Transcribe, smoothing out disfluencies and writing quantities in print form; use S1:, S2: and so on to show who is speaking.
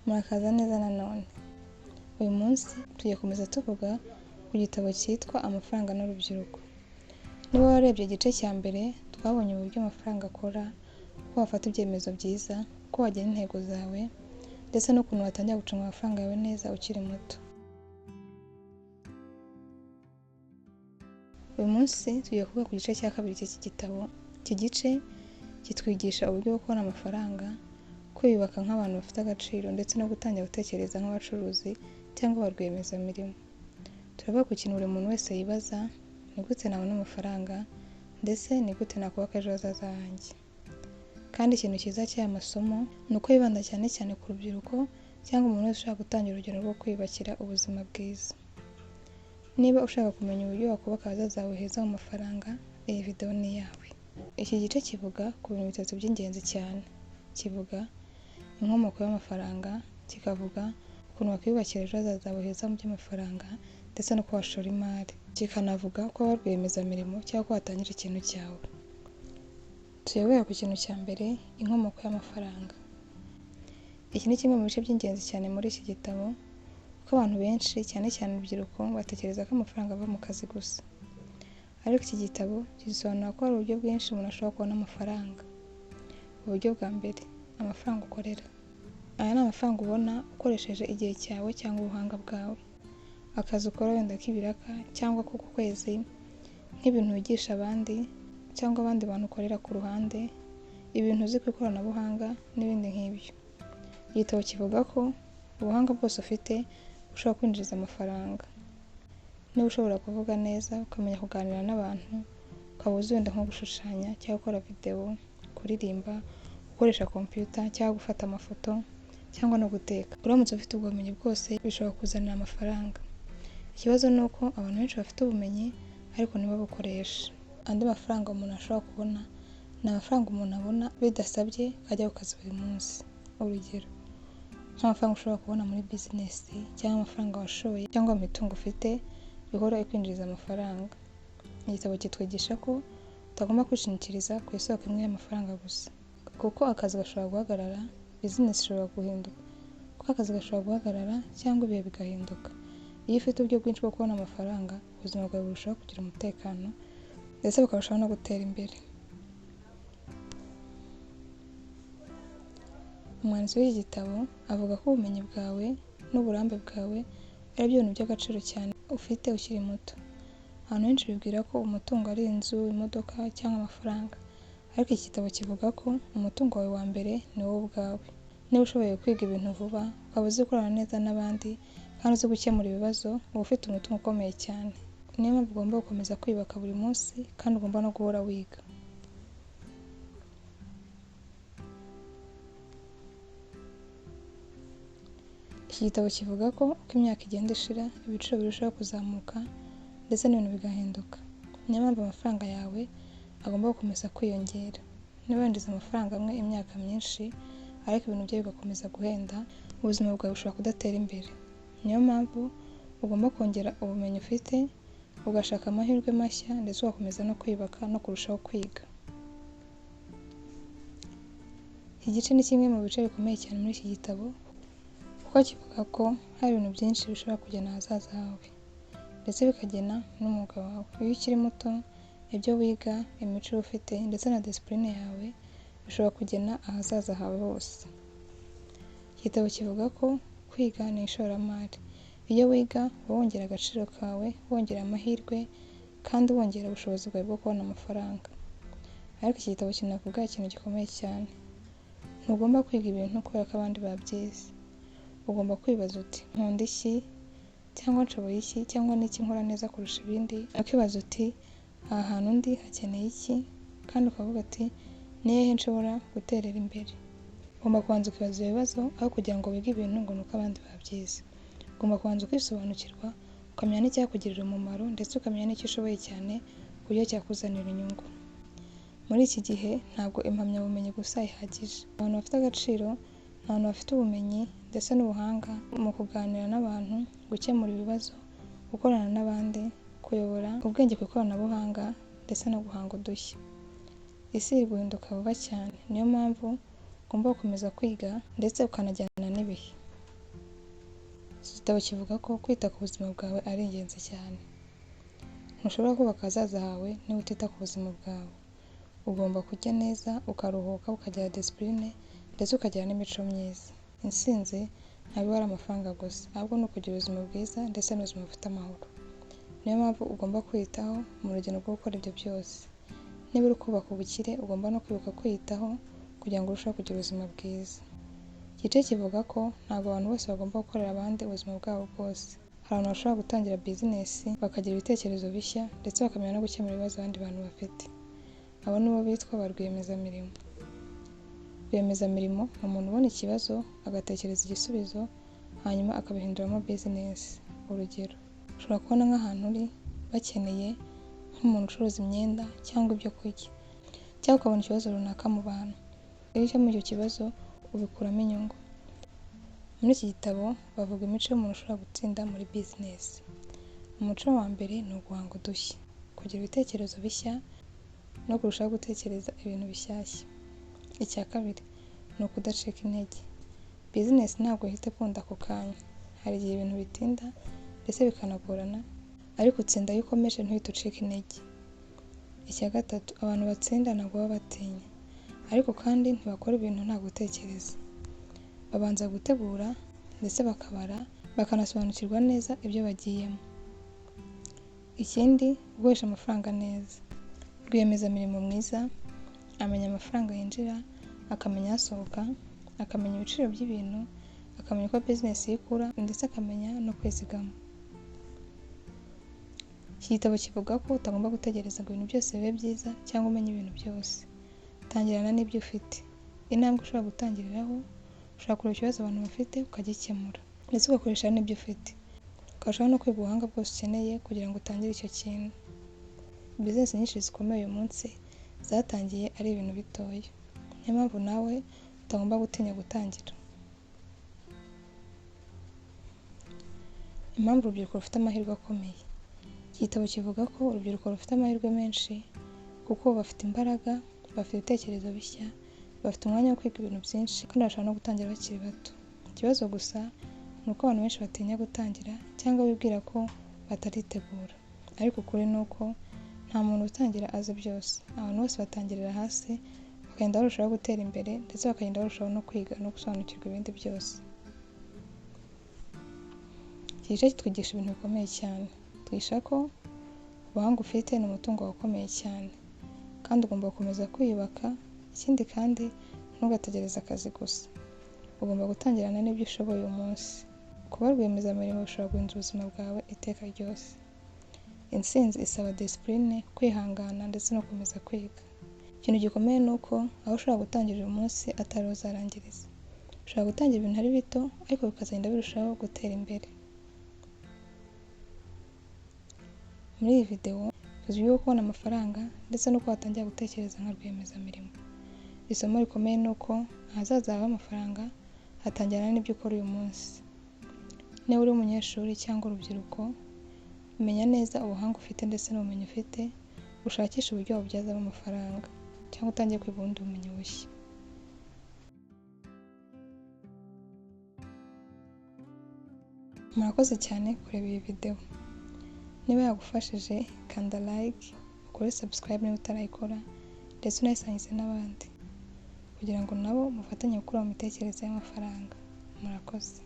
S1: Murakaza neza nanone. Uyu munsi tugiye komeza tuvuga ku gitabo cyitwa Amafaranga n'Urubyiruko. Niba warebye igice cya mbere, twabonye uburyo amafaranga akora, uko wafata ibyemezo byiza, uko wagena intego zawe, ndetse n'ukuntu watangira gucunga amafaranga yawe neza ukiri muto. Uyu munsi tugiye kuvuga ku gice cya kabiri cy'iki gitabo. Iki gice kitwigisha uburyo bwo kubona amafaranga, kwiyubaka nk'abantu bafite agaciro, ndetse no gutangira gutekereza nk'abacuruzi cyangwa ba rwiyemezamirimo. Turavuga ku kintu buri muntu wese yibaza: ni gute nabona amafaranga, ndetse ni gute nakubaka ejo hazaza hanjye. Kandi ikintu cyiza cy'aya masomo ni uko yibanda cyane cyane ku rubyiruko cyangwa umuntu wese ushaka gutangira urugendo rwo kwiyubakira ubuzima bwiza. Niba ushaka kumenya uburyo wakubaka ahazaza hawe heza mu mafaranga, iyi video ni iyawe. Iki gice kivuga ku bintu bitatu by'ingenzi cyane. Kivuga inkomoko y'amafaranga, kikavuga ukuntu wakwiyubakira ejo hazaza hawe heza mu by'amafaranga, ndetse no kuba washora imari. Kikanavuga ko waba rwiyemezamirimo cyangwa ko watangira ikintu cyawe. Tuyoboye ku kintu cya mbere, inkomoko y'amafaranga. Iki ni kimwe mu bice by'ingenzi cyane muri iki gitabo, kuko abantu benshi cyane cyane urubyiruko batekereza ko amafaranga ava mu kazi gusa. Ariko iki gitabo gisobanura ko hari uburyo bwinshi umuntu ashobora kubona amafaranga. Uburyo bwa mbere, amafaranga ukorera. Aya ni amafaranga ubona ukoresheje igihe cyawe cyangwa ubuhanga bwawe. Akazi ukora wenda k'ibiraka cyangwa ko ku kwezi, nk'ibintu wigisha abandi cyangwa abandi bantu ukorera ku ruhande, ibintu uzi ku ikoranabuhanga n'ibindi nk'ibyo. Igitabo kivuga ko ubuhanga bwose ufite ushobora kwinjiza amafaranga. Niba ushobora kuvuga neza, ukamenya kuganira n'abantu, ukaba uzi wenda nko gushushanya cyangwa gukora videwo, kuririmba, gukoresha computer cyangwa gufata amafoto, cyangwa no guteka. Uramutse ufite ubwo bumenyi bwose bishobora kuzanira amafaranga. Ikibazo ni uko abantu benshi bafite ubumenyi ariko ntibabukoreshe. Andi mafaranga umuntu ashobora kubona ni amafaranga umuntu abona bidasabye ajya ku kazi buri munsi. Urugero, nk'amafaranga ushobora kubona muri business, cyangwa amafaranga washoye, cyangwa mu mitungo ufite bihora ikwinjiriza amafaranga. Igitabo kitwigisha ko utagomba kwishingikiriza ku isoko imwe y'amafaranga gusa, kuko akazi gashobora guhagarara, business ishobora guhinduka, kuko akazi gashobora guhagarara cyangwa ibihe bigahinduka. Iyo ufite uburyo bwinshi bwo kubona amafaranga, ubuzima bwawe burushaho kugira umutekano, ndetse bukarushaho no gutera imbere. Umwanditsi w'iki gitabo avuga ko ubumenyi bwawe n'uburambe bwawe ari byo bintu by'agaciro cyane ufite ukiri muto. Abantu benshi bibwira ko umutungo ari inzu, imodoka cyangwa amafaranga, ariko iki gitabo kivuga ko umutungo wawe wa mbere ni wowe ubwawe. Niba ushoboye kwiga ibintu vuba, ukaba uzi gukorana neza n'abandi, kandi uzi gukemura ibibazo, uba ufite umutungo ukomeye cyane. Niyo mpamvu ugomba gukomeza kwiyubaka buri munsi, kandi ugomba no guhora wiga. Iki gitabo kivuga ko uko imyaka igenda ishira, ibiciro birushaho kuzamuka, ndetse n'ibintu bigahinduka. Niyo mpamvu amafaranga yawe agomba gukomeza kwiyongera. Niba winjiza amafaranga amwe imyaka myinshi, ariko ibintu bye bigakomeza guhenda, ubuzima bwawe bushobora kudatera imbere. Niyo mpamvu ugomba kongera ubumenyi ufite, ugashaka amahirwe mashya, ndetse ugakomeza no kwiyubaka no kurushaho kwiga. Iki gice ni kimwe mu bice bikomeye cyane muri iki gitabo, kuko kivuga ko hari ibintu byinshi bishobora kugena ahazaza hawe, ndetse bikagena n'umwuga wawe. Iyo ukiri muto, ibyo wiga, imico ufite, ndetse na discipline yawe bishobora kugena ahazaza hawe hose. Igitabo kivuga ko kwiga ni ishoramari. Iyo wiga uba wongera agaciro kawe, wongera amahirwe, kandi wongera ubushobozi bwawe bwo kubona amafaranga. Ariko iki gitabo kinavuga ikintu gikomeye cyane: ntugomba kwiga ibintu kubera ko abandi babyize. Ugomba kwibaza uti: nkunda iki, cyangwa nshoboye iki, cyangwa n'iki nkora neza kurusha ibindi. Ukibaza uti: aha hantu ndi hakeneye iki, kandi ukavuga uti: ni hehe nshobora guterera imbere. Ugomba kubanza ukibaza ibibazo, aho kugira ngo wige ibintu ngo ni uko abandi babyize. Ugomba kubanza ukisobanukirwa, ukamenya n'icyakugirira umumaro, ndetse ukamenya n'icyo ushoboye cyane ku buryo cyakuzanira inyungu. Muri iki gihe ntabwo impamyabumenyi gusa ihagije. Abantu bafite agaciro ni abantu bafite ubumenyi ndetse n'ubuhanga mu kuganira n'abantu, gukemura ibibazo, gukorana n'abandi, kuyobora ubwenge ku ikoranabuhanga, ndetse no guhanga udushya. Isi iri guhinduka vuba cyane, niyo mpamvu ugomba gukomeza kwiga ndetse ukanajyana n'ibihe. Iki gitabo kivuga ko kwita ku buzima bwawe ari ingenzi cyane. Ntushobora kubaka ahazaza hawe niba utita ku buzima bwawe. Ugomba kurya neza, ukaruhuka, ukagira disipurine ndetse ukagira n'imico myiza. Intsinzi ntabwo ari amafaranga gusa, ahubwo ni ukugira ubuzima bwiza ndetse n'ubuzima bufite amahoro. Niyo mpamvu ugomba kwiyitaho mu rugendo rwo gukora ibyo byose. Niba uri kubaka ubukire, ugomba no kwibuka kwiyitaho kugira ngo urusheho kugira ubuzima bwiza. Igice kivuga ko ntabwo abantu bose bagomba gukorera abandi ubuzima bwabo bwose. Hari abantu bashobora gutangira bizinesi, bakagira ibitekerezo bishya ndetse bakamenya no gukemura ibibazo abandi bantu bafite. Abo nibo bitwa ba rwiyemezamirimo. Rwiyemezamirimo ni umuntu ubona ikibazo, agatekereza igisubizo, hanyuma akabihinduramo bizinesi. Urugero, ushobora kubona nk'ahantu uri bakeneye nk'umuntu ucuruza imyenda cyangwa ibyo kurya, cyangwa ukabona ikibazo runaka mu bantu. Iyo ukemura icyo kibazo ubikuramo inyungu. Muri iki gitabo bavuga imico y'umuntu ushobora gutsinda muri bizinesi. Umuco wa mbere ni uguhanga udushya, kugira ibitekerezo bishya no kurushaho gutekereza ibintu bishyashya. Icya kabiri ni ukudacika intege. Bizinesi ntabwo ihita ikunda ako kanya. Hari igihe ibintu bitinda ndetse bikanagorana, ariko utsinda iyo ukomeje ntuhite ucika intege. Icya gatatu, abantu batsinda ntabwo baba batinya, ariko kandi ntibakora ibintu nta gutekereza. Babanza gutegura ndetse bakabara, bakanasobanukirwa neza ibyo bagiyemo. Ikindi, gukoresha amafaranga neza. Rwiyemezamirimo mwiza amenya amafaranga yinjira, akamenya asohoka, akamenya ibiciro by'ibintu, akamenya uko bizinesi ikura ndetse akamenya no kwizigama. Iki gitabo kivuga ko utagomba gutegereza ngo ibintu byose bibe byiza cyangwa umenye ibintu byose. Tangirana n'ibyo ufite. Intambwe ushobora gutangiriraho, ushobora kureba ikibazo abantu bafite ukagikemura ndetse ugakoresha n'ibyo ufite. Ukarushaho no kwiga ubuhanga bwose ukeneye kugira ngo utangire icyo kintu. Bizinesi nyinshi zikomeye uyu munsi zatangiye ari ibintu bitoya. Niyo mpamvu nawe utagomba gutinya gutangira. Impamvu urubyiruko rufite amahirwe akomeye. Iki gitabo kivuga ko urubyiruko rufite amahirwe menshi kuko bafite imbaraga, bafite ibitekerezo bishya, bafite umwanya wo kwiga ibintu byinshi kandi bashobora no gutangira bakiri bato. Ikibazo gusa ni uko abantu benshi batinya gutangira cyangwa bibwira ko bataritegura. Ariko ukuri ni uko nta muntu utangira azi byose. Abantu bose batangirira hasi, bakagenda barushaho gutera imbere ndetse bakagenda barushaho no kwiga no gusobanukirwa ibindi byose. Iki gice kitwigisha ibintu bikomeye cyane. Twigisha ko ubuhanga ufite ni umutungo wawe ukomeye cyane kandi ugomba gukomeza kwiyubaka. Ikindi kandi ntugategereze akazi gusa. Ugomba gutangirana n'ibyo ushoboye uyu munsi. Kuba rwiyemezamirimo bishobora guhindura ubuzima bwawe iteka ryose. Intsinzi isaba disipurine, kwihangana ndetse no gukomeza kwiga. Ikintu gikomeye ni uko aho ushobora gutangirira uyu munsi atari uzarangiriza. Ushobora gutangira ibintu ari bito ariko bikazagenda birushaho gutera imbere. Muri iyi videwo tuzwiho kubona amafaranga ndetse n'uko watangira gutekereza nka rwiyemezamirimo. Isomo rikomeye ni uko ahazaza hawe amafaranga hatangirana n'ibyo ukora uyu munsi. Niba uri umunyeshuri cyangwa urubyiruko, menya neza ubuhanga ufite ndetse n'ubumenyi ufite, ushakishe uburyo wabubyazamo amafaranga cyangwa utangiye kwiga ubundi bumenyi bushya. Murakoze cyane kureba iyi videwo. Niba yagufashije kanda like, ukore subscribe niba utarayikora ndetse unayisangize n'abandi kugira ngo nabo mufatanye gukura mu mitekerereze y'amafaranga. Murakoze.